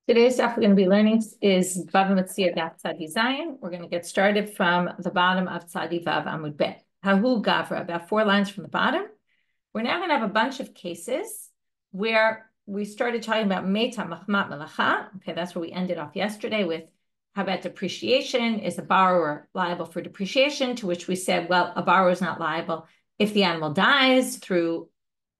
Today's stuff we're going to be learning is Bava Metzia Daf Tzadi Zayin. We're going to get started from the bottom of Tzadi Vav Amud Bet. Hahu Gavra, about 4 lines from the bottom. We're now going to have a bunch of cases where we started talking about Meta Machmat Malacha. Okay, that's where we ended off yesterday with how about depreciation? Is a borrower liable for depreciation? To which we said, well, a borrower is not liable if the animal dies through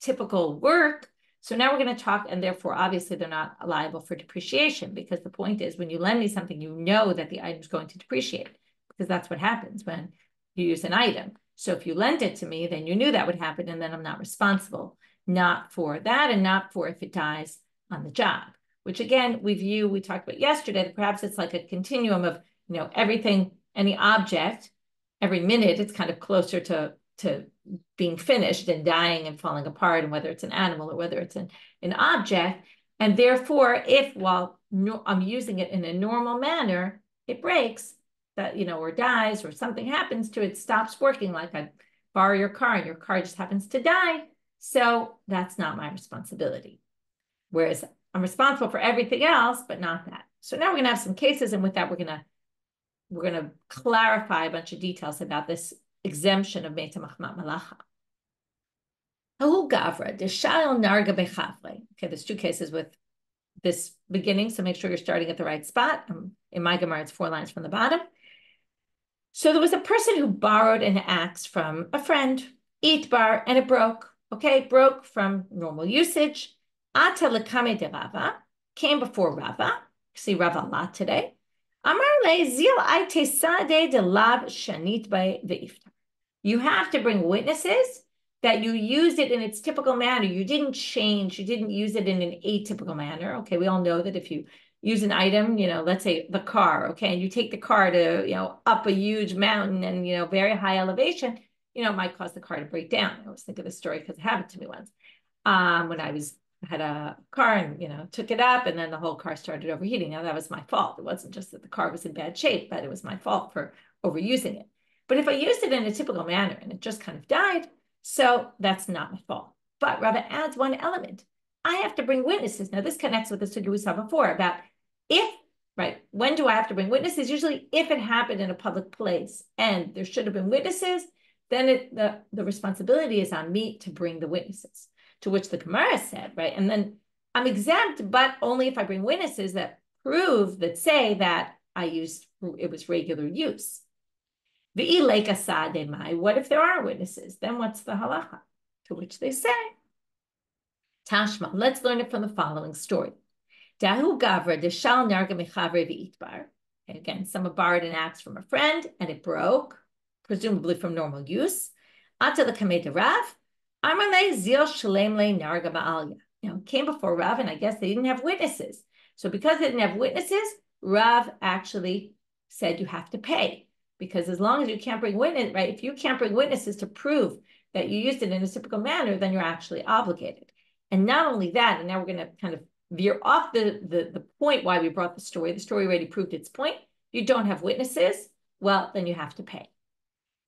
typical work. So now we're going to talk, and therefore, obviously, they're not liable for depreciation, because the point is when you lend me something, you know that the item is going to depreciate, because that's what happens when you use an item. So if you lent it to me, then you knew that would happen, and then I'm not responsible, not for that, and not for if it dies on the job, which again, we talked about yesterday, that perhaps it's like a continuum of, everything, any object, every minute, it's kind of closer to being finished and dying and falling apart, and whether it's an animal or whether it's an object. And therefore, if while I'm using it in a normal manner, it breaks, that, or dies, or something happens to it, stops working, like I borrow your car and your car just happens to die. So that's not my responsibility. Whereas I'm responsible for everything else, but not that. So now we're going to have some cases. And with that, we're going to clarify a bunch of details about this exemption of Meta Machmat Malacha. Okay, there's 2 cases with this beginning, so make sure you're starting at the right spot. In my Gemara, it's 4 lines from the bottom. So there was a person who borrowed an axe from a friend, itbar, and it broke. Okay, it broke from normal usage. Ata lekame de Rava, came before Rava. See Rava a lot today. Amar le zil aite sade de lav shanit by the iftar. You have to bring witnesses that you used it in its typical manner. You didn't change. You didn't use it in an atypical manner. Okay, we all know that if you use an item, let's say the car, okay, and you take the car to, up a huge mountain and, very high elevation, it might cause the car to break down. I always think of this story because it happened to me once. When I had a car and, took it up, and then the whole car started overheating. Now, that was my fault. It wasn't just that the car was in bad shape, but it was my fault for overusing it. But if I used it in a typical manner and it just kind of died, so that's not my fault. But Rava adds one element. I have to bring witnesses. Now, this connects with the sugya we saw before about when do I have to bring witnesses? Usually if it happened in a public place and there should have been witnesses, then the responsibility is on me to bring the witnesses, to which the Gemara said, right? And then I'm exempt, but only if I bring witnesses that say that it was regular use. What if there are witnesses? Then what's the halakha? To which they say, Tashma, let's learn it from the following story. Dahu gavra deshal narga mechavre v'itbar. Again, someone borrowed an axe from a friend and it broke, presumably from normal use. Ata l'kamei de Rav, amarle zil shalem le narga ma'alya. Came before Rav, and I guess they didn't have witnesses. So because they didn't have witnesses, Rav actually said you have to pay. Because as long as you can't bring witnesses, right? If you can't bring witnesses to prove that you used it in a typical manner, then you're actually obligated. And not only that, and now we're going to kind of veer off the point why we brought the story. The story already proved its point. You don't have witnesses, well, then you have to pay.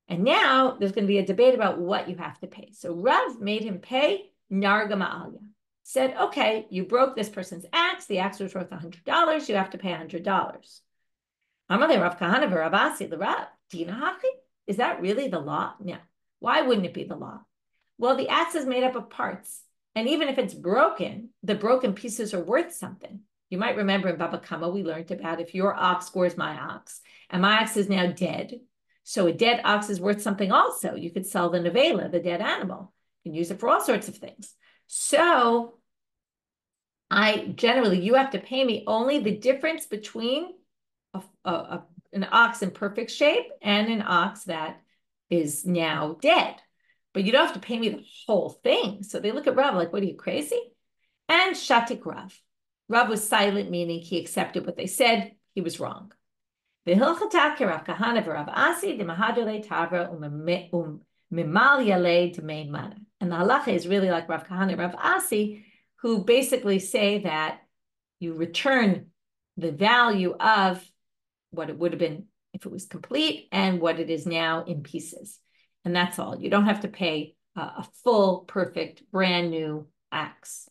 And now there's going to be a debate about what you have to pay. So Rav made him pay narga ma'alya. Said, okay, you broke this person's axe. The axe was worth $100. You have to pay $100. Is that really the law? No. Why wouldn't it be the law? Well, the axe is made up of parts. And even if it's broken, the broken pieces are worth something. You might remember in Bava Kama, we learned about if your ox scores my ox, and my ox is now dead. So a dead ox is worth something also. You could sell the nevela, the dead animal. You can use it for all sorts of things. So you have to pay me only the difference between an ox in perfect shape and an ox that is now dead. But you don't have to pay me the whole thing. So they look at Rav like, what are you, crazy? And shatik Rav. Rav was silent, meaning he accepted what they said. He was wrong. And the halakha is really like Rav Kahana and Rav Asi, who basically say that you return the value of what it would have been if it was complete and what it is now in pieces. And that's all. You don't have to pay a full, perfect, brand new axe.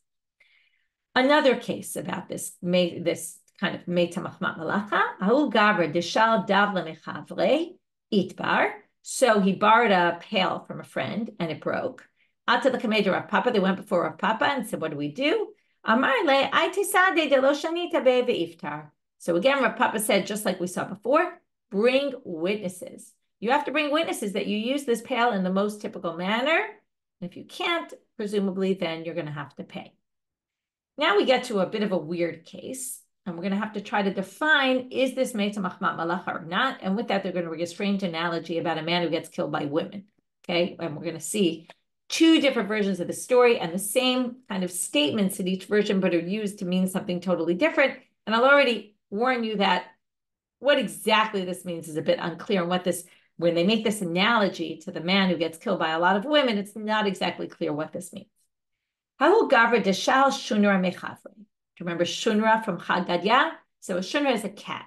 Another case about this kind of meta machmat malacha. Ahu gavra deshal dav lemechavre itbar. So he borrowed a pail from a friend and it broke. Ata the kameja Rav Papa. They went before Rav Papa and said, "What do we do?" Amar le aitisade de lo shanita be ve'iftar. So again, Rav Papa said, just like we saw before, bring witnesses. You have to bring witnesses that you use this pail in the most typical manner. And if you can't, presumably, then you're going to have to pay. Now we get to a bit of a weird case, and we're going to have to try to define, is this meta machmat malacha or not? And with that, they're going to bring a strange analogy about a man who gets killed by women. Okay, and we're going to see two different versions of the story and the same kind of statements in each version, but are used to mean something totally different. And I'll already warn you that what exactly this means is a bit unclear. And when they make this analogy to the man who gets killed by a lot of women, it's not exactly clear what this means. Hahu gavra deshal shunra mechavre. Do you remember shunra from Chad Gadya? So a shunra is a cat.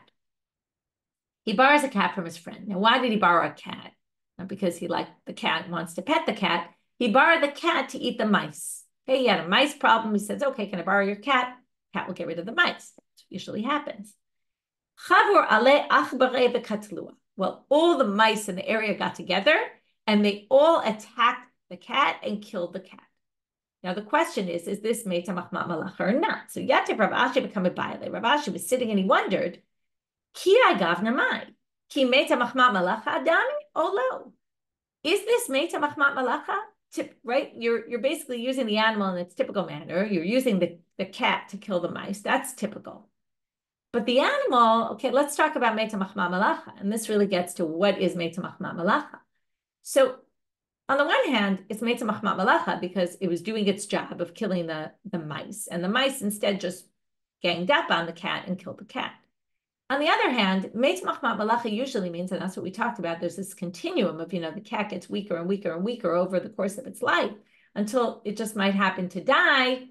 He borrows a cat from his friend. Now, why did he borrow a cat? Not because he liked the cat and wants to pet the cat. He borrowed the cat to eat the mice. Okay, he had a mice problem. He says, "Okay, can I borrow your cat?" Cat will get rid of the mice. That's what usually happens. Chavur ale achbare v'katlua. Well, all the mice in the area got together and they all attacked the cat and killed the cat. Now, the question is this meta machmat malacha or not? So Yativ Rav Ashi become a baile. Rav Ashi was sitting and he wondered, Ki agavna mai? Ki meta machmat malacha adami? Oh, lo. Is this meta machmat malacha? Right? You're basically using the animal in its typical manner. You're using the cat to kill the mice. That's typical. But the animal, okay, let's talk about meta machmat malacha. And this really gets to what is meta machmat malacha. So on the one hand, it's meta machmat malacha because it was doing its job of killing the mice. And the mice instead just ganged up on the cat and killed the cat. On the other hand, meta machmat malacha usually means, and that's what we talked about, there's this continuum of, the cat gets weaker and weaker and weaker over the course of its life until it just might happen to die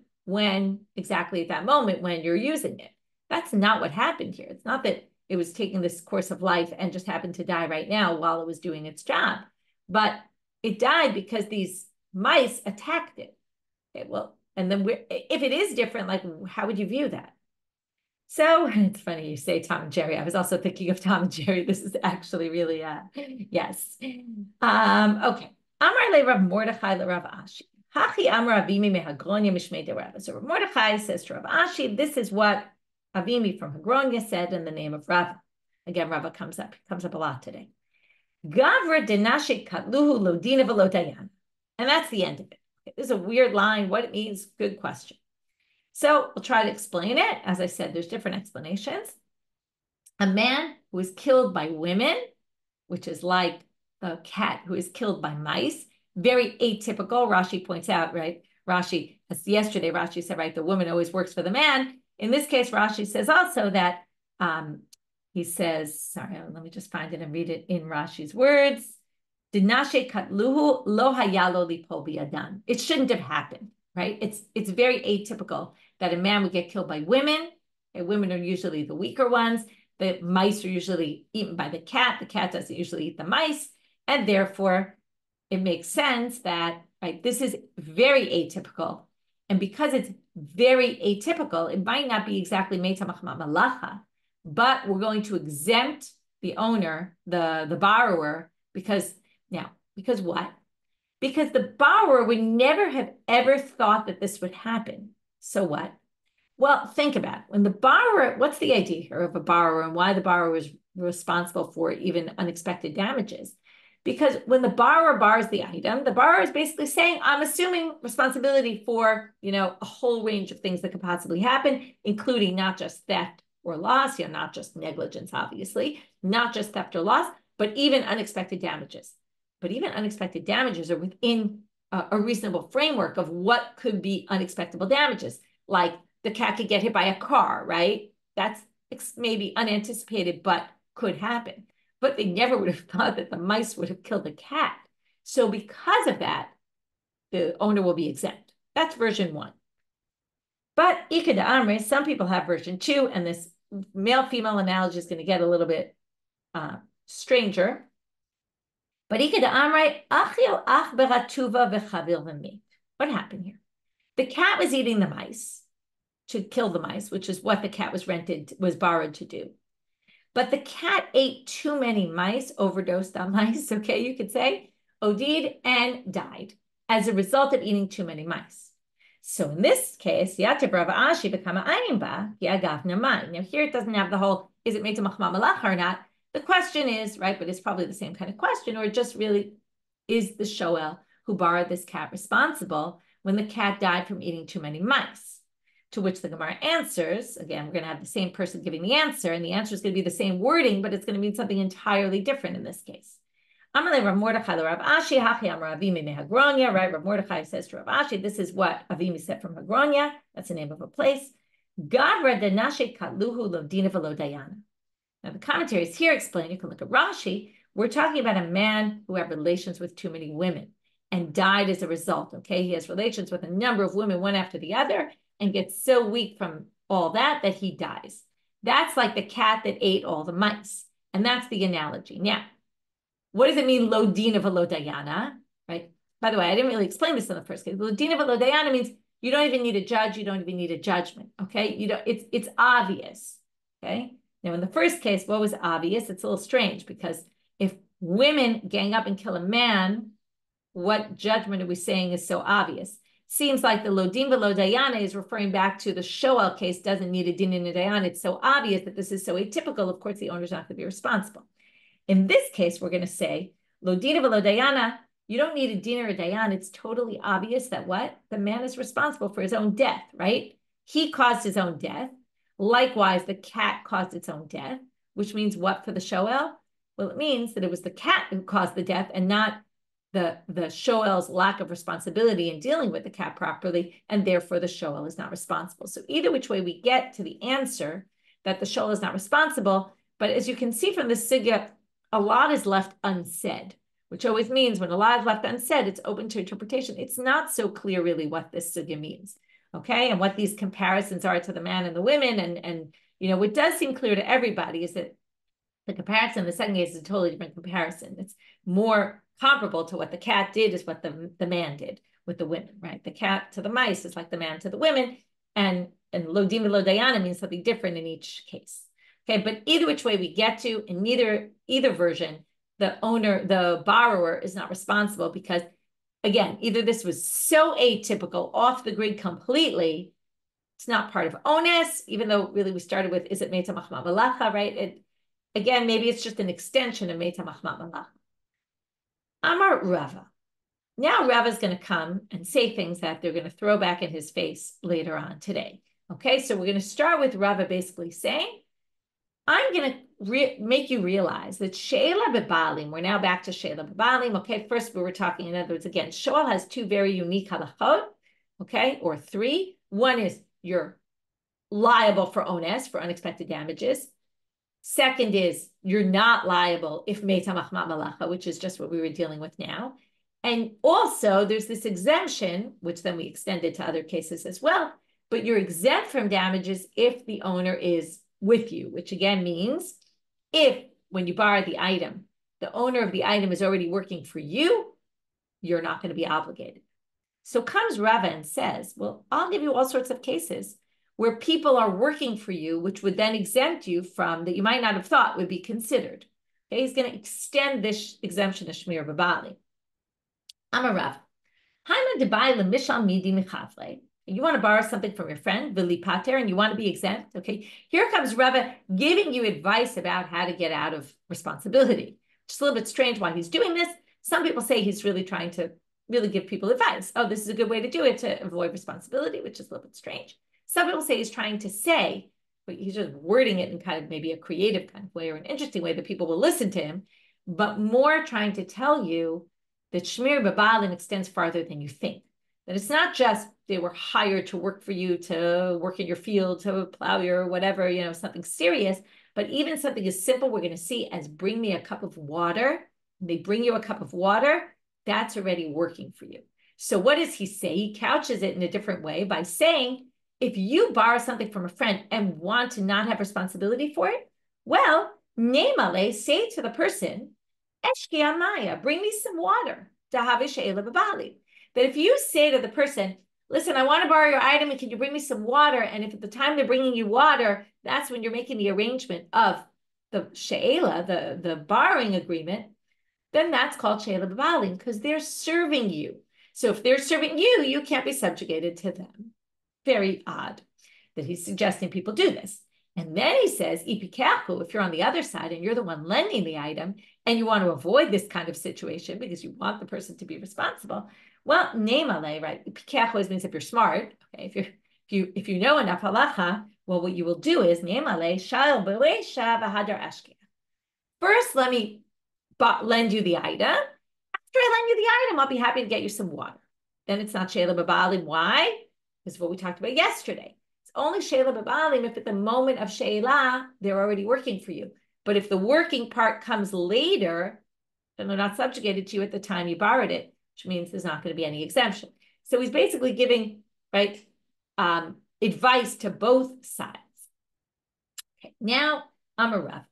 exactly at that moment when you're using it. That's not what happened here. It's not that it was taking this course of life and just happened to die right now while it was doing its job. But it died because these mice attacked it. Okay, well, and then if it is different, like, how would you view that? So it's funny you say Tom and Jerry. I was also thinking of Tom and Jerry. This is actually really, yes. Okay. Amar le Rav Mordechai le Rav Ashi. Hachi amar Avimi me Hagronya mishmei de Rava. So Rav Mordechai says to Rav Ashi, this is what Avimi from Hagronya said in the name of Rava. Again, Rava comes up a lot today. Gavra denashik katluhu lodina velodayan. And that's the end of it. Okay, this is a weird line. What it means, good question. So we'll try to explain it. As I said, there's different explanations. A man who is killed by women, which is like a cat who is killed by mice, very atypical. Rashi points out, right? As yesterday, Rashi said, right, the woman always works for the man. In this case, Rashi says also that, he says, sorry, let me just find it and read it in Rashi's words. Dinashe katluhu lo hayalo lipo biyadan. It shouldn't have happened. Right? It's very atypical that a man would get killed by women. And women are usually the weaker ones. The mice are usually eaten by the cat. The cat doesn't usually eat the mice. And therefore, it makes sense that, right, this is very atypical. And because it's very atypical, it might not be exactly meta machmat malacha, but we're going to exempt the owner, the borrower, because what? Because the borrower would never have ever thought that this would happen. So what? Well, think about it. When the borrower, what's the idea here of a borrower and why the borrower is responsible for even unexpected damages? Because when the borrower borrows the item, the borrower is basically saying, I'm assuming responsibility for, a whole range of things that could possibly happen, including not just theft or loss, not just negligence, obviously, not just theft or loss, but even unexpected damages. But even unexpected damages are within a reasonable framework of what could be unexpected damages. Like the cat could get hit by a car, right? That's maybe unanticipated, but could happen. But they never would have thought that the mice would have killed the cat. So because of that, the owner will be exempt. That's version 1. But Ikeda Amre, some people have version 2, and this male-female analogy is going to get a little bit stranger. But what happened here? The cat was eating the mice. to kill the mice, which is what the cat was borrowed to do. But the cat ate too many mice, overdosed on mice, okay, you could say, OD'd, and died as a result of eating too many mice. So in this case, now here it doesn't have the whole, is it made to machma malach or not? The question is, right, but it's probably the same kind of question, or just really, is the shoel who borrowed this cat responsible when the cat died from eating too many mice? To which the Gemara answers, again, we're going to have the same person giving the answer, and the answer is going to be the same wording, but it's going to mean something entirely different in this case. Right? Rav Mordechai says to Rav Ashi, this is what Avimi said from Hagronia. That's the name of a place. Now the commentaries here explain, you can look at Rashi, we're talking about a man who had relations with too many women and died as a result, okay? He has relations with a number of women, one after the other, and gets so weak from all that he dies. That's like the cat that ate all the mice. And that's the analogy. Now, what does it mean, lo dina v'lo dayana, right? By the way, I didn't really explain this in the first case. Lo dina v'lo dayana means you don't even need a judge, you don't even need a judgment, okay? It's obvious, okay? Now, in the first case, what was obvious? It's a little strange because if women gang up and kill a man, what judgment are we saying is so obvious? Seems like the lo din v'lo dayana is referring back to the shoel case, doesn't need a din and a dayan. It's so obvious that this is so atypical. Of course, the owner's not going to be responsible. In this case, we're going to say, lo dina v'lo dayana, you don't need a din or a dayan. It's totally obvious that what? The man is responsible for his own death, right? He caused his own death. Likewise, the cat caused its own death, which means what for the shoel? Well, it means that it was the cat who caused the death and not the shoel's lack of responsibility in dealing with the cat properly, and therefore the shoel is not responsible. So either which way we get to the answer that the shoel is not responsible, but as you can see from this sugya, a lot is left unsaid, which always means when a lot is left unsaid, it's open to interpretation. It's not so clear really what this sugya means, okay? And what these comparisons are to the man and the women, and what does seem clear to everybody is that the comparison in the second case is a totally different comparison. It's more comparable to what the cat did is what the man did with the women, right? The cat to the mice is like the man to the women, and lo din v'lo dayana means something different in each case. Okay, but either which way we get to, in either version, the borrower is not responsible because, again, either this was so atypical, off the grid completely, it's not part of onus, even though really we started with, is it meta machma malacha, right? Again, maybe it's just an extension of meta machma malacha. Amar Rava. Now Rava is going to come and say things that they're going to throw back in his face later on today. Okay, so we're going to start with Rava basically saying, I'm going to make you realize that Sheila Bebalim, we're now back to Sheila Bebalim. Okay, first we were talking, in other words, again, Shoel has two very unique halachot, okay, or three. One is you're liable for ones, for unexpected damages. Second is you're not liable if meta machma malacha, which is just what we were dealing with now. And also there's this exemption, which then we extended to other cases as well, but you're exempt from damages if the owner is with you, which again means if when you borrow the item, the owner of the item is already working for you, you're not going to be obligated. So comes Rava and says, well, I'll give you all sorts of cases where people are working for you, which would then exempt you from that you might not have thought would be considered. Okay, he's going to extend this exemption to shmira b'bali. I'm a Rav. You want to borrow something from your friend, v'lipater, and you want to be exempt. Okay, here comes Rava giving you advice about how to get out of responsibility. Just a little bit strange why he's doing this. Some people say he's really trying to really give people advice. Oh, this is a good way to do it to avoid responsibility, which is a little bit strange. Some people say he's trying to say, but he's just wording it in kind of maybe a creative kind of way or an interesting way that people will listen to him, but more trying to tell you that shmira b'balim extends farther than you think. That it's not just they were hired to work for you, to work in your field, to plow your whatever, something serious, but even something as simple we're going to see as bring me a cup of water. They bring you a cup of water, that's already working for you. So what does he say? He couches it in a different way by saying, if you borrow something from a friend and want to not have responsibility for it, well, nemale, say to the person, eshki amaya, bring me some water. That if you say to the person, listen, I want to borrow your item, and can you bring me some water? And if at the time they're bringing you water, that's when you're making the arrangement of the she'ela, the borrowing agreement, then that's called she'ela b'balim, because they're serving you. So if they're serving you, you can't be subjugated to them. Very odd that he's suggesting people do this. And then he says, atypical, if you're on the other side and you're the one lending the item and you want to avoid this kind of situation because you want the person to be responsible, well, nemale, right? Atypical always means if you're smart, okay, if you know enough halakha, well, what you will do is nemale shal bereisha v'hadar ashkia. First, let me lend you the item. After I lend you the item, I'll be happy to get you some water. Then it's not she'ela b'balim. Why? Because what we talked about yesterday. It's only she'ela b'balim if at the moment of she'ela, they're already working for you. But if the working part comes later, then they're not subjugated to you at the time you borrowed it, which means there's not going to be any exemption. So he's basically giving, right, advice to both sides. Okay, now I'm a Rav.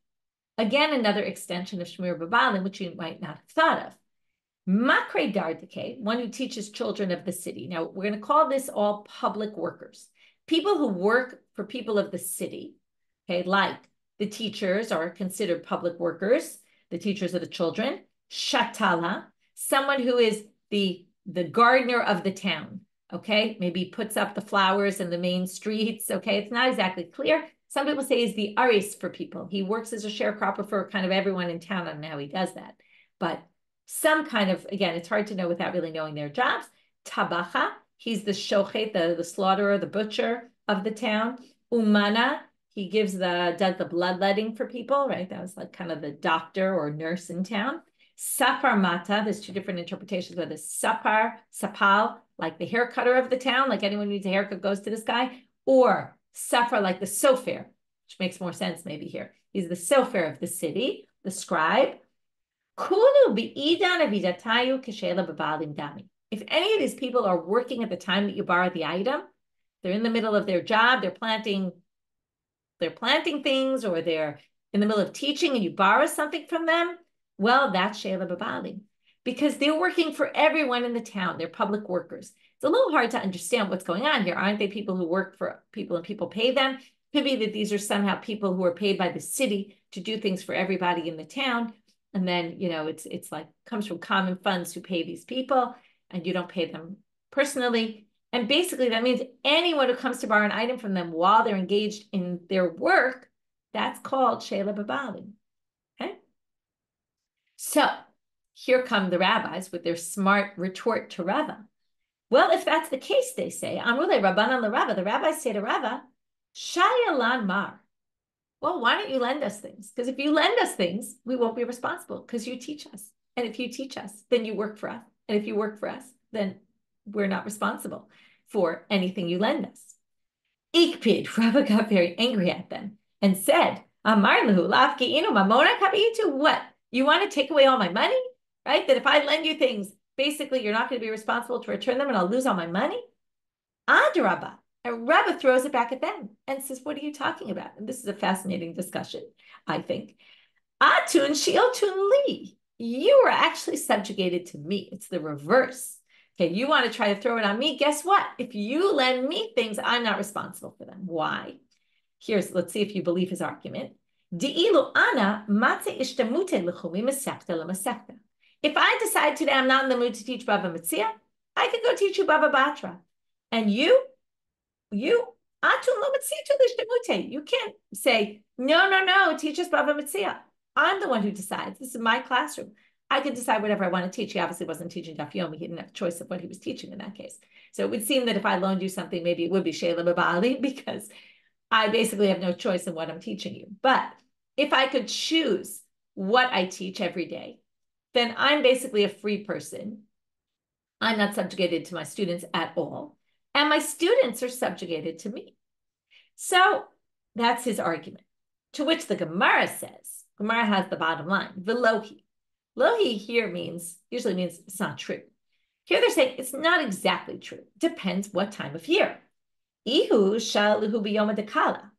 Again, another extension of shmira b'balim, which you might not have thought of. Makre dardike, one who teaches children of the city. Now, we're going to call this all public workers. People who work for people of the city, okay, like the teachers are considered public workers, the teachers of the children. Shatala, someone who is the gardener of the town, okay? Maybe puts up the flowers in the main streets, okay? It's not exactly clear. Some people say he's the aris for people. He works as a sharecropper for kind of everyone in town. I don't know how he does that. But some kind of, again, it's hard to know without really knowing their jobs. Tabacha, he's the shochet, the slaughterer, the butcher of the town. Umana, he does the bloodletting for people, right? That was like kind of the doctor or nurse in town. Sapar mata, there's two different interpretations, whether sapal, like the hair cutter of the town, like anyone who needs a haircut goes to this guy, or sapar, like the sofer, which makes more sense maybe here. He's the sofer of the city, the scribe. If any of these people are working at the time that you borrow the item, they're in the middle of their job, they're planting things, or they're in the middle of teaching and you borrow something from them, well, that's she'ela b'balim, because they're working for everyone in the town. They're public workers. It's a little hard to understand what's going on here. Aren't they people who work for people and people pay them? Could be that these are somehow people who are paid by the city to do things for everybody in the town. And then, you know, it's like comes from common funds who pay these people, and you don't pay them personally. And basically that means anyone who comes to borrow an item from them while they're engaged in their work, that's called she'ela b'balim. Okay. So here come the rabbis with their smart retort to Rava. Well, if that's the case, they say, Amrule Rabbanan le Rava, the rabbis say to Rava, Shayalan mar. Well, why don't you lend us things? Because if you lend us things, we won't be responsible because you teach us. And if you teach us, then you work for us. And if you work for us, then we're not responsible for anything you lend us. Ikpid, Rava got very angry at them and said, Amar lahu lafki'inu mamona kabi'itu. What? You want to take away all my money? Right? That if I lend you things, basically you're not going to be responsible to return them and I'll lose all my money? Adrabah. And Rava throws it back at them and says, what are you talking about? And this is a fascinating discussion, I think. Atun shi'otun li. You are actually subjugated to me. It's the reverse. Okay, you want to try to throw it on me. Guess what? If you lend me things, I'm not responsible for them. Why? Let's see if you believe his argument. If I decide today I'm not in the mood to teach Bava Metzia, I could go teach you Bava Batra. And you can't say, no, teach us Bava Metzia. I'm the one who decides. This is my classroom. I can decide whatever I want to teach. He obviously wasn't teaching Daf Yomi. He didn't have a choice of what he was teaching in that case. So it would seem that if I loaned you something, maybe it would be she'ela b'balim, because I basically have no choice in what I'm teaching you. But if I could choose what I teach every day, then I'm basically a free person. I'm not subjugated to my students at all. And my students are subjugated to me. So that's his argument. To which the Gemara says, Gemara has the bottom line, velohi. Lohi here usually means it's not true. Here they're saying it's not exactly true. Depends what time of year. Ihu shaluhu biyoma dekala.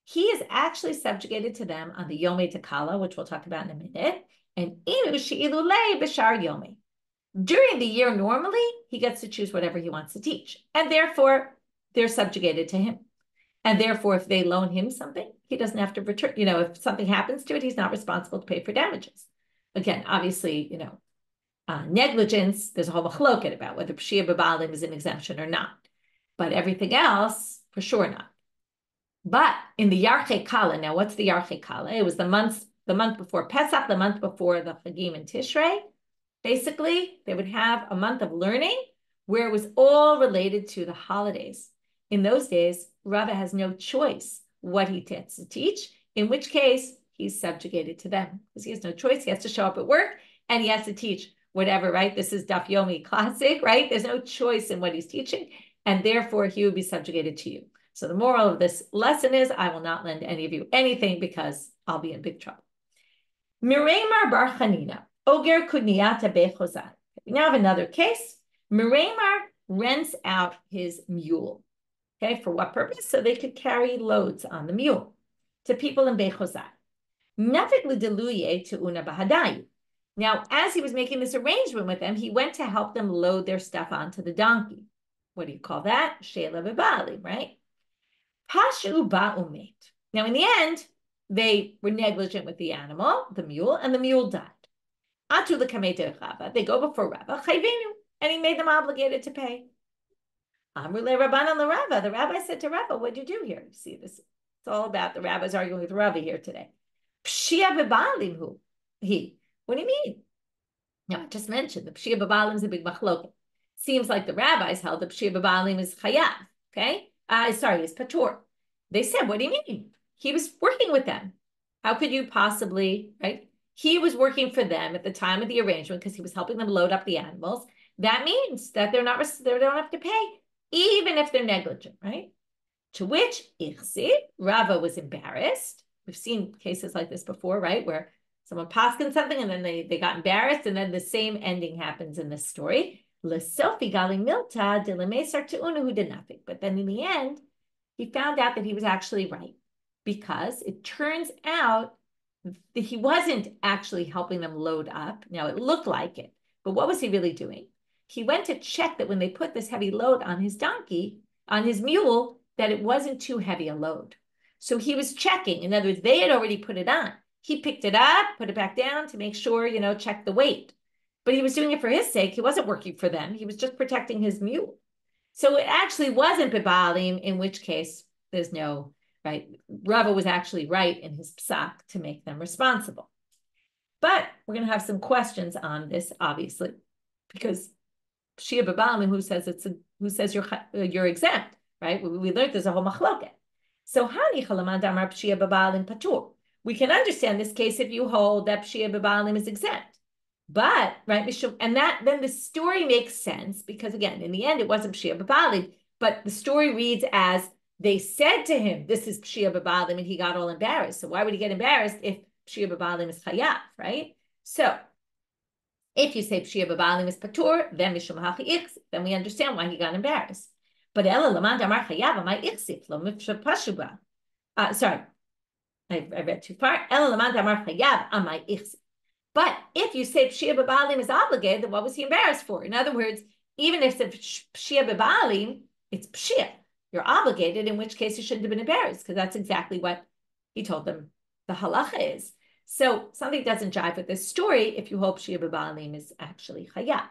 He is actually subjugated to them on the Yomi dekala, which we'll talk about in a minute. And inu she'ilulei b'shar Yomi. During the year, normally, he gets to choose whatever he wants to teach. And therefore, they're subjugated to him. And therefore, if they loan him something, he doesn't have to return. If something happens to it, he's not responsible to pay for damages. Again, obviously, negligence, there's a whole machloket about whether pshia b'balim is an exemption or not. But everything else, for sure not. But in the Yarche Kala, now what's the Yarche Kala? It was the month before Pesach, the month before the Chagim and Tishrei. Basically, they would have a month of learning where it was all related to the holidays. In those days, Rava has no choice what he gets to teach, in which case he's subjugated to them because he has no choice. He has to show up at work and he has to teach whatever, right? This is Daf Yomi classic, right? There's no choice in what he's teaching, and therefore he would be subjugated to you. So the moral of this lesson is I will not lend any of you anything because I'll be in big trouble. Mireimar bar Chanina, oger kudniyata bechozai. We now have another case. Mireimar rents out his mule. Okay, for what purpose? So they could carry loads on the mule to people in Bechozai. Nafik l'deluye to una bahadayu. Now, as he was making this arrangement with them, he went to help them load their stuff onto the donkey. What do you call that? Sheila b'bali, right? Pashu ba'umet. Now, in the end, they were negligent with the animal, the mule, and the mule died. Atu l'kamete Rava. They go before Rava, chayvenu, and he made them obligated to pay. Amrule Rabbanan Rava. The rabbi said to Rava, "What'd you do here?" You see this? It's all about the rabbis arguing with Rava here today. Pshia b'balim hu. What do you mean? Now, I just mentioned the pshia b'balim is a big machloket. Seems like the rabbis held the pshia b'balim is chayav. Okay, is patur. They said, "What do you mean? He was working with them. How could you possibly, right? He was working for them at the time of the arrangement because he was helping them load up the animals. That means that they don't have to pay." Even if they're negligent, right? To which Rava was embarrassed. We've seen cases like this before, right? Where someone paskin something and then they got embarrassed, and then the same ending happens in this story. But then in the end, he found out that he was actually right, because it turns out that he wasn't actually helping them load up. Now, it looked like it, but what was he really doing? He went to check that when they put this heavy load on his donkey, on his mule, that it wasn't too heavy a load. So he was checking. In other words, they had already put it on. He picked it up, put it back down to make sure, check the weight. But he was doing it for his sake. He wasn't working for them. He was just protecting his mule. So it actually wasn't bebalim, in which case there's no, right? Rava was actually right in his psak to make them responsible. But we're going to have some questions on this, obviously, because Pshia b'balim, who says you're exempt, right? We learned there's a whole machloket. So hani chalaman damar pshia b'balim patur. We can understand this case if you hold that pshia b'balim is exempt, but right, and that then the story makes sense because again, in the end, it wasn't pshia b'balim, but the story reads as they said to him, "This is pshia b'balim," and he got all embarrassed. So why would he get embarrassed if pshia b'balim is chayav, right? So if you say pshia b'balim is patur, then mishum hachi, then we understand why he got embarrassed. But ela lamad amar chayav amay ichsif lo mifsha pashuba. Sorry, I read too far. Ela lamad amar chayav amay ichsif. But if you say pshia b'balim is obligated, then what was he embarrassed for? In other words, even if it's pshia b'balim, it's pshia. You're obligated, in which case you shouldn't have been embarrassed because that's exactly what he told them the halakha is. So something doesn't jive with this story if you hope Shiur b'balim is actually chayav.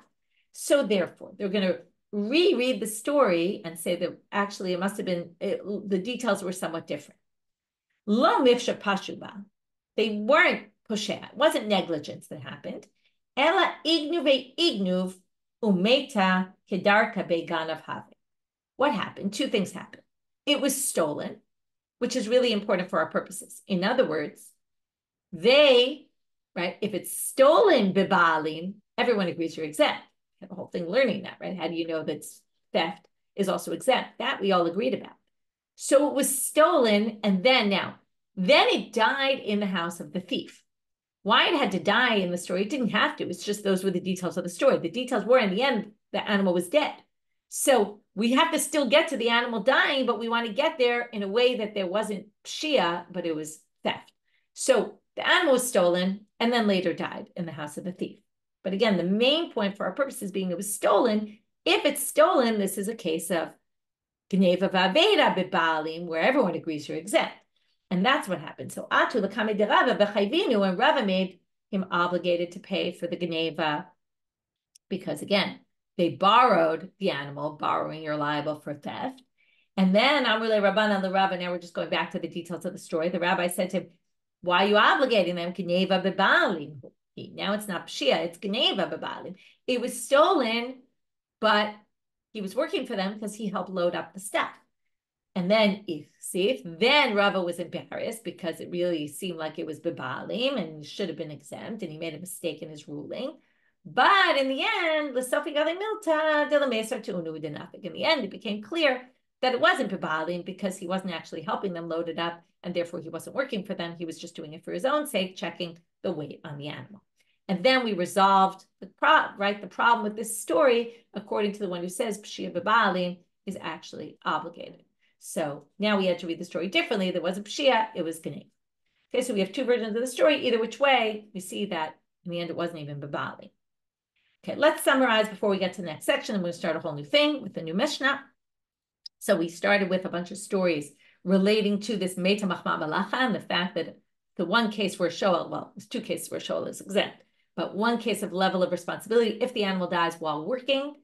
So therefore, they're going to reread the story and say that actually it must have been, the details were somewhat different. Lo mifsha pashuba. They weren't pushing. It wasn't negligence that happened. Ela ignuv umeta kedarka beganav have. What happened? Two things happened. It was stolen, which is really important for our purposes. In other words, they, right, if it's stolen bibalim, everyone agrees you're exempt. You have a whole thing learning that, right? How do you know that theft is also exempt? That we all agreed about. So it was stolen, and then it died in the house of the thief. Why it had to die in the story, it didn't have to. It's just those were the details of the story. The details were in the end, the animal was dead. So we have to still get to the animal dying, but we want to get there in a way that there wasn't pshia, but it was theft. So the animal was stolen and then later died in the house of the thief. But again, the main point for our purposes being it was stolen. If it's stolen, this is a case of gneva v'aveda bebalim, where everyone agrees you're exempt. And that's what happened. So atu l'kamei de Rava v'chayvinu, and Rava made him obligated to pay for the gneva, because again, they borrowed the animal, borrowing you're liable for theft. And then Amrulei Rabbanan the Rava, now we're just going back to the details of the story. The rabbi said to him, why are you obligating them? Gneva bebalim. Now it's not pshia, it's gneva bebalim. It was stolen, but he was working for them because he helped load up the stuff. And then then Rava was embarrassed because it really seemed like it was bebalim and should have been exempt, and he made a mistake in his ruling. But in the end, in the end, it became clear that it wasn't bebalim because he wasn't actually helping them load it up, and therefore he wasn't working for them. He was just doing it for his own sake, checking the weight on the animal. And then we resolved the problem with this story, according to the one who says pshia bebalim is actually obligated. So now we had to read the story differently. There wasn't pshia, it was gneva. Okay, so we have two versions of the story. Either which way, we see that in the end it wasn't even bebalim. Okay, let's summarize before we get to the next section. I'm going to start a whole new thing with the new Mishna. So we started with a bunch of stories relating to this meta machma halakha and the fact that the one case where shoel, well, there's two cases where shoel is exempt, but one case of level of responsibility if the animal dies while working,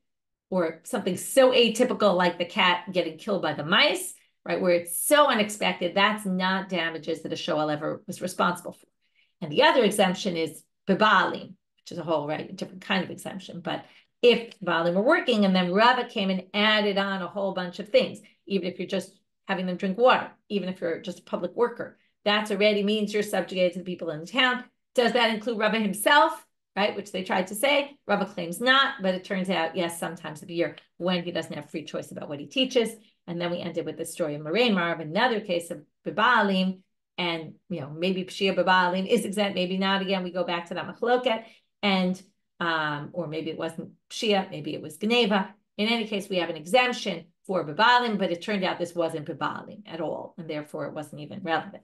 or something so atypical like the cat getting killed by the mice, right, where it's so unexpected, that's not damages that a shoel ever was responsible for. And the other exemption is bebalim, which is a whole different kind of exemption. But if bebalim were working and then Rava came and added on a whole bunch of things, even if you're just having them drink water, even if you're just a public worker, that's already means you're subjugated to the people in the town. Does that include Rava himself, right? Which they tried to say. Rava claims not, but it turns out, yes, sometimes of the year when he doesn't have free choice about what he teaches. And then we ended with the story of Morain Marv, another case of bebalim, and maybe pshia bebalim is exempt, maybe not. Again, we go back to that machloket, and or maybe it wasn't pshia, maybe it was gneva. In any case, we have an exemption for bebalim, but it turned out this wasn't bebalim at all, and therefore it wasn't even relevant.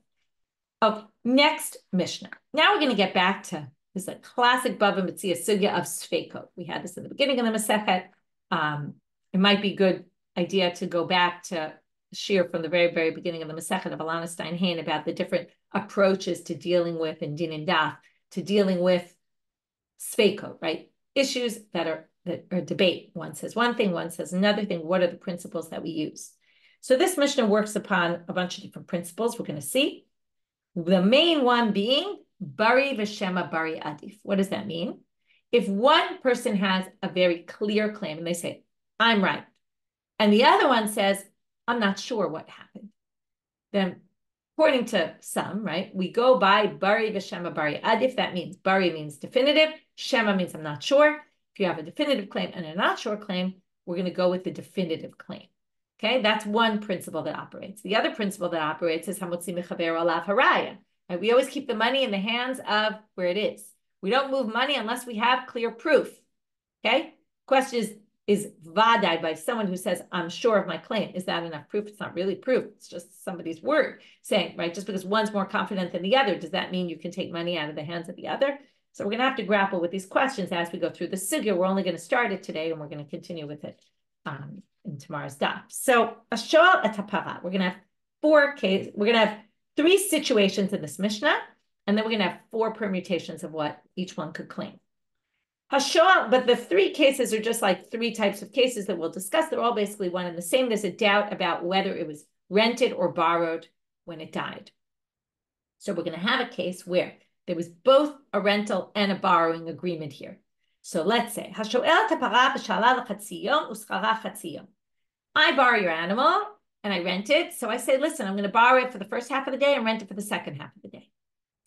Okay, next Mishna. Now we're going to get back to this a classic Bava Metzia sugya of sfeikot. We had this in the beginning of the Masechet. It might be a good idea to go back to Shiur from the very, very beginning of the Masechet of Alana Stein-Hain about the different approaches to dealing with, and din and daf, to dealing with sfeikot, right? Issues that are debate. One says one thing, one says another thing. What are the principles that we use? So this Mishnah works upon a bunch of different principles we're going to see. The main one being bari v'shema bari adif. What does that mean? If one person has a very clear claim and they say, I'm right, and the other one says, I'm not sure what happened, then according to some, right, we go by bari v'shema bari adif. That means bari means definitive, shema means I'm not sure. If you have a definitive claim and a not sure claim, we're going to go with the definitive claim. Okay, that's one principle that operates. The other principle that operates is hamotzi mechaver alav haraya. Right? We always keep the money in the hands of where it is. We don't move money unless we have clear proof. Okay, question is vadai by someone who says, I'm sure of my claim. Is that enough proof? It's not really proof. It's just somebody's word saying, right, just because one's more confident than the other, does that mean you can take money out of the hands of the other? So we're going to have to grapple with these questions as we go through the sugya. We're only going to start it today, and we're going to continue with it in tomorrow's daf. So a shoel et hapara. We're going to have four cases. We're going to have three situations in this Mishnah, and then we're going to have four permutations of what each one could claim. Hashoel, but the three cases are just like three types of cases that we'll discuss. They're all basically one and the same. There's a doubt about whether it was rented or borrowed when it died. So we're going to have a case where there was both a rental and a borrowing agreement here. So let's say, I borrow your animal and I rent it. So I say, listen, I'm going to borrow it for the first half of the day and rent it for the second half of the day.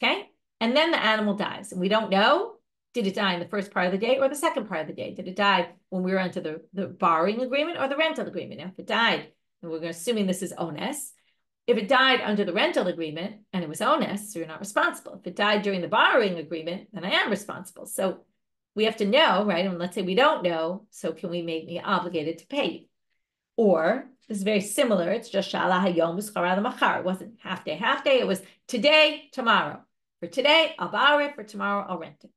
Okay. And then the animal dies and we don't know, did it die in the first part of the day or the second part of the day? Did it die when we were under the borrowing agreement or the rental agreement? Now, if it died, and we're assuming this is onus, if it died under the rental agreement and it was onus, so you're not responsible. If it died during the borrowing agreement, then I am responsible. So we have to know, right? And let's say we don't know, so can we make me obligated to pay you? Or this is very similar. It's just shala hayom v'schara l'machar. It wasn't half day. It was today, tomorrow. For today, I'll borrow it. For tomorrow, I'll rent it.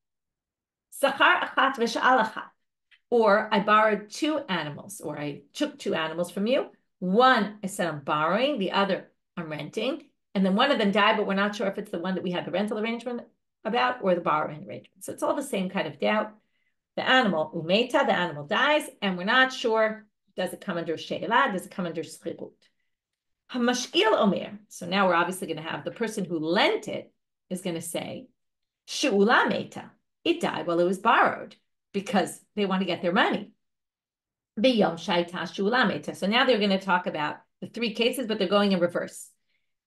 Sachar achat v'sha'al achat. Or I borrowed two animals, or I took two animals from you. One, I said I'm borrowing, the other I'm renting. And then one of them died, but we're not sure if it's the one that we had the rental arrangement about or the borrowing arrangement. So it's all the same kind of doubt. The animal, umeta, the animal dies, and we're not sure, does it come under she'elah, does it come under shchirut? Hamashkil omer. So now we're obviously going to have the person who lent it is going to say, she'ula meta. It died while it was borrowed because they want to get their money. Biyom shaita she'ula meta. So now they're going to talk about the three cases, but they're going in reverse.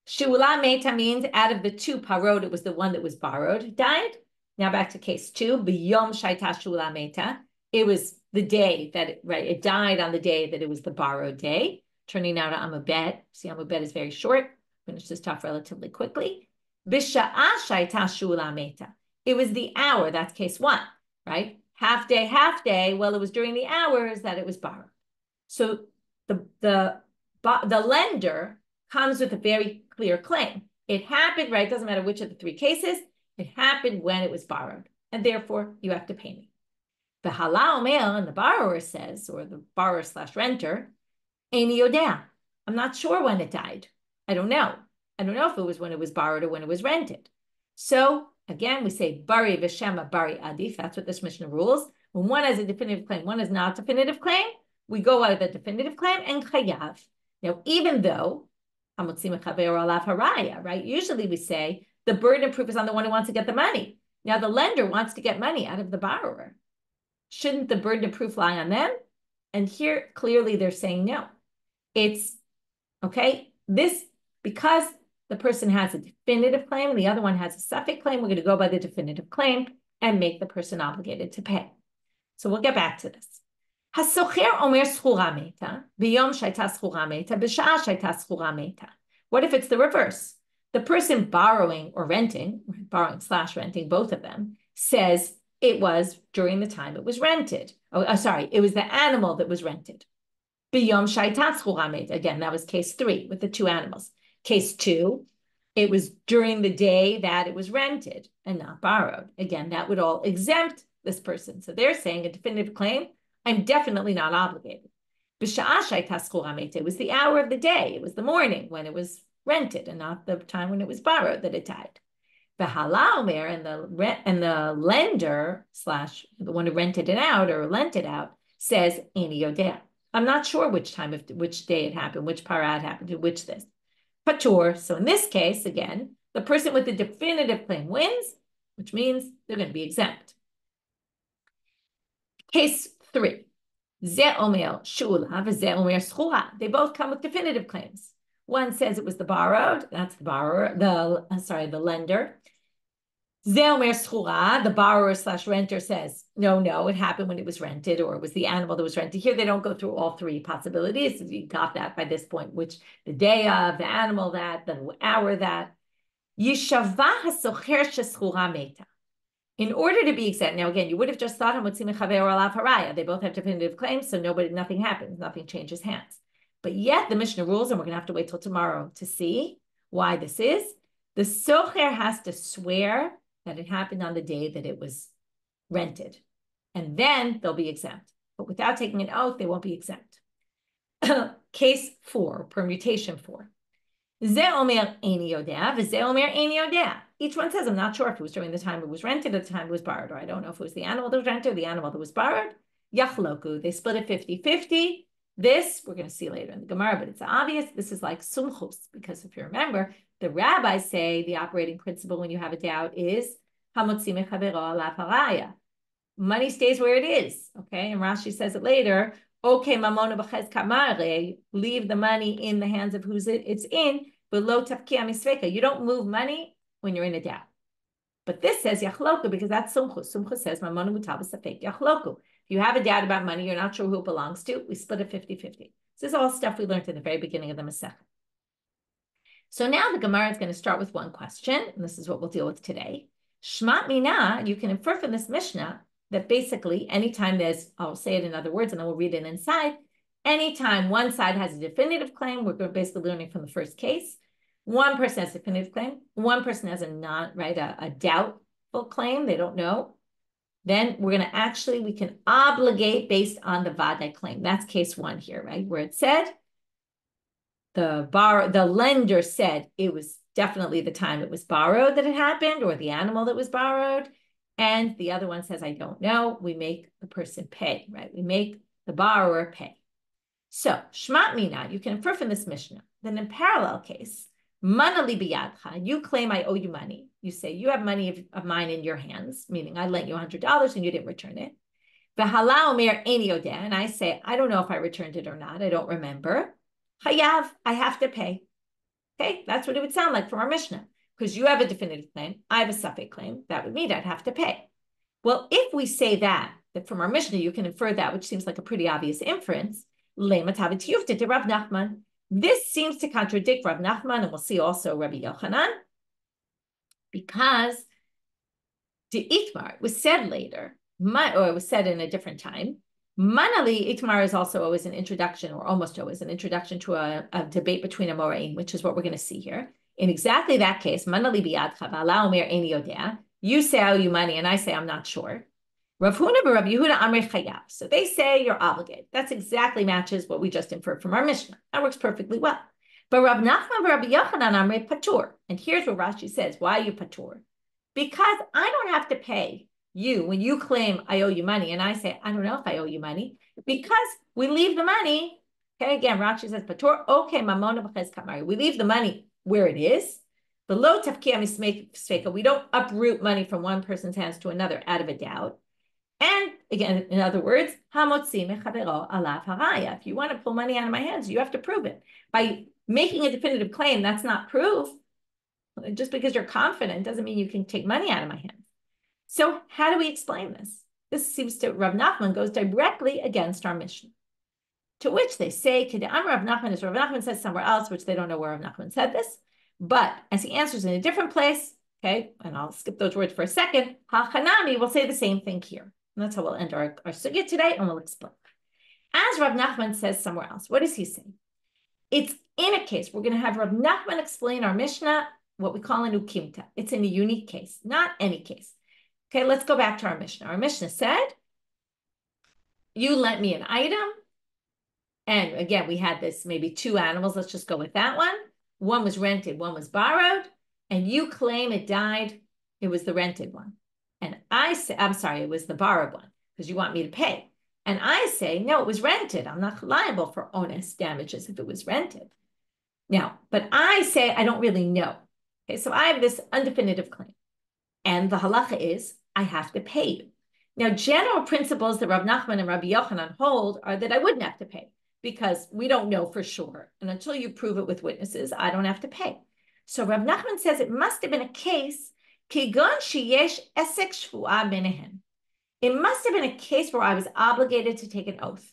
She'ula meta means out of the two parod, it was the one that was borrowed, died. Now back to case two, biyom shaita she'ula meta. It was the day that it died on the day that it was the borrowed day. Turning now to Amubet. See, Amubet is very short. Finish this talk relatively quickly. Bisha'a shaita she'ula meta. It was the hour, that's case one, right? Half day. Well, it was during the hours that it was borrowed. So the lender comes with a very clear claim. It happened, right? Doesn't matter which of the three cases. It happened when it was borrowed, and therefore you have to pay me. The halal mail, and the borrower says, or the borrower / renter, Eini yodea. I'm not sure when it died. I don't know. I don't know if it was when it was borrowed or when it was rented. So again, we say bari v'shema bari adif. That's what this Mishna rules. When one has a definitive claim, one is not a definitive claim. We go out of the definitive claim and chayav. Now, even though right? Usually we say the burden of proof is on the one who wants to get the money. Now the lender wants to get money out of the borrower. Shouldn't the burden of proof lie on them? And here clearly they're saying no. It's okay. This because the person has a definitive claim and the other one has a suffix claim. We're going to go by the definitive claim and make the person obligated to pay. So we'll get back to this. What if it's the reverse? The person borrowing or renting, borrowing / renting, both of them, says it was during the time it was rented. It was the animal that was rented. Again, that was case 3 with the two animals. Case 2, it was during the day that it was rented and not borrowed. Again, that would all exempt this person. So they're saying a definitive claim, I'm definitely not obligated. It was the hour of the day. It was the morning when it was rented and not the time when it was borrowed that it died. The halal and the lender / the one who rented it out or lent it out says, Eini yodea. I'm not sure which day it happened, which parad happened, which this. Patur. So in this case, again, the person with the definitive claim wins, which means they're going to be exempt. Case 3. Ze omer she'ula v'ze omer schura. They both come with definitive claims. One says it was the borrowed, that's the borrower, the lender. Ze omer schura, the borrower / renter says, no, it happened when it was rented, or it was the animal that was rented. Here they don't go through all three possibilities. You got that by this point, which the day of, the animal that, the hour that. Yishavah hasocher sheschura meta. In order to be exempt, now again, you would have just thought they both have definitive claims, so nothing happens, nothing changes hands. But yet the Mishna rules, and we're going to have to wait till tomorrow to see why this is. The socher has to swear that it happened on the day that it was rented, and then they'll be exempt. But without taking an oath, they won't be exempt. Case 4, permutation 4. Ze omer eini yodea, v'ze omer eini yodea. Each one says, I'm not sure if it was during the time it was rented or the time it was borrowed, or I don't know if it was the animal that was rented or the animal that was borrowed. Yachloku, they split it 50-50. This, we're going to see later in the Gemara, but it's obvious. This is like sumchus, because if you remember, the rabbis say the operating principle when you have a doubt is hamotzi mechavero alav haraya. Money stays where it is, okay? And Rashi says it later, okay, mamona b'chez kamare, leave the money in the hands of who's it's in, but lo tafkia misveka. You don't move money when you're in a doubt. But this says yachloku because that's sumchus. Sumchus says mamona mutal b'safek yachloku. If you have a doubt about money, you're not sure who it belongs to, we split it 50-50. This is all stuff we learned in the very beginning of the Masechah. So now the Gemara is going to start with one question, and this is what we'll deal with today. Shmat mina, you can infer from this Mishnah that basically anytime there's, I'll say it in other words and then we'll read it inside, anytime one side has a definitive claim, we're basically learning from the first case, one person has a definitive claim, one person has a doubtful claim, they don't know. then we're going to we can obligate based on the vadai claim. That's case one here, right? Where it said, the lender said it was definitely the time it was borrowed that it happened, or the animal that was borrowed. And the other one says, I don't know. We make the person pay, right? We make the borrower pay. So, shmat mina, you can infer from this Mishnah, then in parallel case, manali biyadcha, you claim I owe you money. You say, you have money of mine in your hands, meaning I lent you $100 and you didn't return it. V'hala omer eni yodeh, and I say, I don't know if I returned it or not. I don't remember. Hayav, I have to pay. Okay, that's what it would sound like from our Mishnah. Because you have a definitive claim, I have a suffix claim, that would mean I'd have to pay. Well, if we say that from our Mishnah, you can infer that, which seems like a pretty obvious inference, to Rav Nachman. This seems to contradict Rav Nachman, and we'll see also Rabbi Yochanan, because the Itmar was said later, or it was said in a different time. Manali Itmar is also always an introduction, or almost always an introduction to a debate between Amoraim, which is what we're going to see here. In exactly that case, Manali biyadcha v'ala omer eni yodeh, you say I owe you money, and I say I'm not sure. Rav Huna b'Rav Yehuda amrei chayav. So they say you're obligated. That's exactly matches what we just inferred from our Mishnah. That works perfectly well. But Rav Nachman b'Rabbi Yochanan amrei patur. And here's what Rashi says. Why are you patur? Because I don't have to pay you when you claim I owe you money, and I say I don't know if I owe you money, because we leave the money. Okay, again, Rashi says patur. Okay, mamona b'ches kamari. We leave the money where it is. The lo tafkia misfeka. We don't uproot money from one person's hands to another out of a doubt. And again, in other words, hamotzi mechavero alav haraya. If you want to pull money out of my hands, you have to prove it. By making a definitive claim, that's not proof. Just because you're confident doesn't mean you can take money out of my hands. So how do we explain this? This seems to, Rav Nachman goes directly against our Mishnah. To which they say, Kedam Rav Nachman, as Rav Nachman says somewhere else, which they don't know where Rav Nachman said this, but as he answers in a different place, okay, and I'll skip those words for a second, Hachanami will say the same thing here. And that's how we'll end our sugya today, and we'll explain. As Rav Nachman says somewhere else, what does he say? It's in a case, we're going to have Rav Nachman explain our Mishnah, what we call an ukimta. It's in a unique case, not any case. Okay, let's go back to our Mishnah. Our Mishnah said, you lent me an item, and again, we had this, maybe two animals, let's just go with that one. One was rented, one was borrowed, and you claim it died, it was the rented one. And I say, I'm sorry, it was the borrowed one, because you want me to pay. And I say, no, it was rented. I'm not liable for honest damages if it was rented. Now, but I say, I don't really know. Okay, so I have this undefinitive claim. And the halakha is, I have to pay you. Now, general principles that Rav Nachman and Rabbi Yochanan hold are that I wouldn't have to pay, because we don't know for sure. And until you prove it with witnesses, I don't have to pay. So Rav Nachman says it must have been a case it must have been a case where I was obligated to take an oath.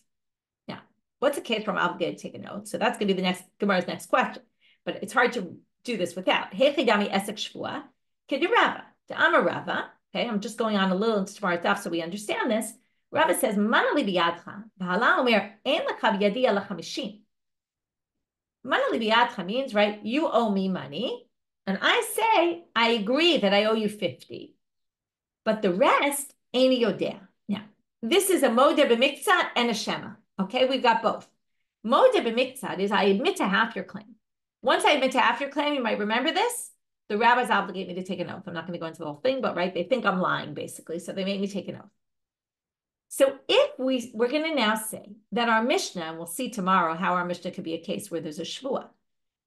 Now, what's a case where I'm obligated to take an oath? So that's going to be the Gemara's next question. But it's hard to do this without. Rava. Okay, I'm just going on a little into tomorrow's daf so we understand this. Rava says, Manali biyadcha, v'hala omer, ein laka biyadi ala chamishim. Manali biyadcha means, right, you owe me money. And I say, I agree that I owe you 50. But the rest, ain't yodeh. Now, this is a modeh b'miktzat and a shema. Okay, we've got both. Modeh b'miktzat is I admit to half your claim. Once I admit to half your claim, you might remember this, the rabbis obligate me to take an oath. I'm not going to go into the whole thing, but right, they think I'm lying, basically. So they make me take an oath. So if we're going to now say that our Mishnah, and we'll see tomorrow how our Mishnah could be a case where there's a shvua,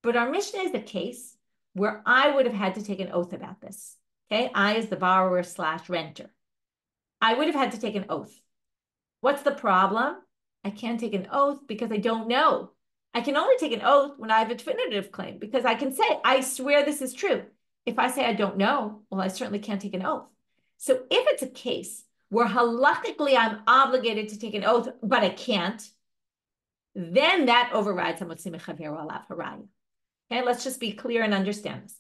but our Mishnah is the case where I would have had to take an oath about this. Okay, I as the borrower / renter. I would have had to take an oath. What's the problem? I can't take an oath because I don't know. I can only take an oath when I have a definitive claim, because I can say, I swear this is true. If I say I don't know, well, I certainly can't take an oath. So if it's a case where halakhically I'm obligated to take an oath, but I can't, then that overrides hamotzi mechavero alav haraya. Okay, let's just be clear and understand this.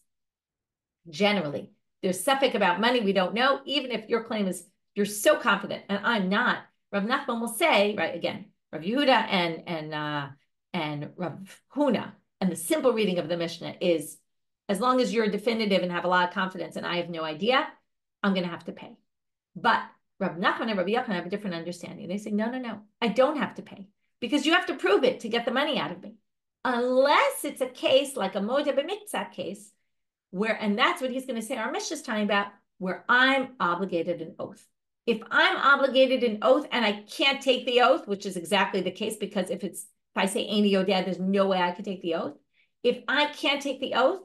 Generally, there's suffix about money we don't know, even if your claim is, you're so confident, and I'm not. Rav Nachman will say, right, again, Rav Yehuda and Rav Huna, and the simple reading of the Mishnah is, as long as you're definitive and have a lot of confidence and I have no idea, I'm going to have to pay. But Rabbi Nachman and Rabbi Yochanan have a different understanding. They say, no, I don't have to pay because you have to prove it to get the money out of me. Unless it's a case like a moda b'mitzah case, where, and that's what he's going to say our Mishna is talking about, where I'm obligated an oath. If I'm obligated an oath and I can't take the oath, which is exactly the case, because if I say Aini Yodad, there's no way I could take the oath. If I can't take the oath,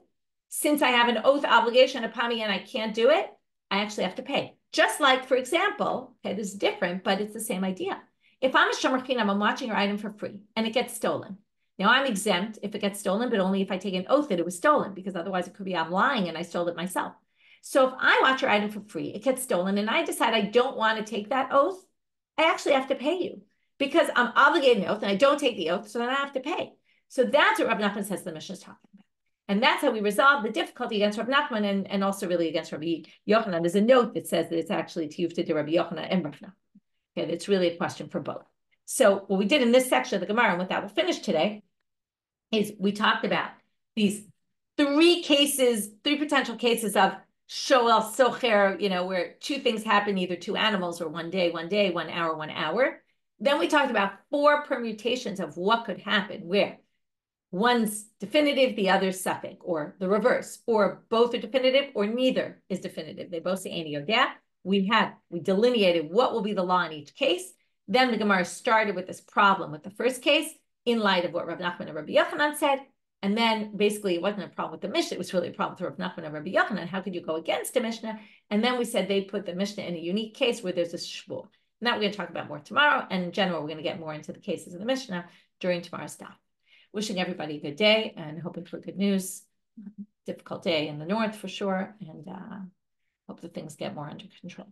since I have an oath obligation upon me and I can't do it, I actually have to pay. Just like, for example, okay, this is different, but it's the same idea. If I'm a shomer chinam, I'm watching your item for free and it gets stolen. Now I'm exempt if it gets stolen, but only if I take an oath that it was stolen, because otherwise it could be I'm lying and I stole it myself. So if I watch your item for free, it gets stolen, and I decide I don't want to take that oath, I actually have to pay you because I'm obligated an oath and I don't take the oath, so then I have to pay. So that's what Rabbi Nachman says the Mishna is talking about. And that's how we resolve the difficulty against Rabbi Nachman and also really against Rabbi Yochanan. There's a note that says that it's actually tiyufta to Rabbi Yochanan and Rabbi Nachman. Okay, it's really a question for both. So what we did in this section of the Gemara, and with that we'll finish today, is we talked about these three potential cases of shoel socher, where two things happen, either two animals or 1 day, 1 hour, 1 hour. Then we talked about 4 permutations of what could happen, where one's definitive, the other's suffix, or the reverse, or both are definitive, or neither is definitive. They both say Aini Yodad. We delineated what will be the law in each case. Then the Gemara started with this problem with the first case in light of what Rabbi Nachman and Rabbi Yochanan said. And then basically it wasn't a problem with the Mishnah. It was really a problem with Rabbi Nachman and Rabbi Yochanan. How could you go against a Mishnah? And then we said they put the Mishnah in a unique case where there's a shvur. And that we're going to talk about more tomorrow. And in general, we're going to get more into the cases of the Mishnah during tomorrow's daf. Wishing everybody a good day and hoping for good news. Difficult day in the north for sure. And hope that things get more under control.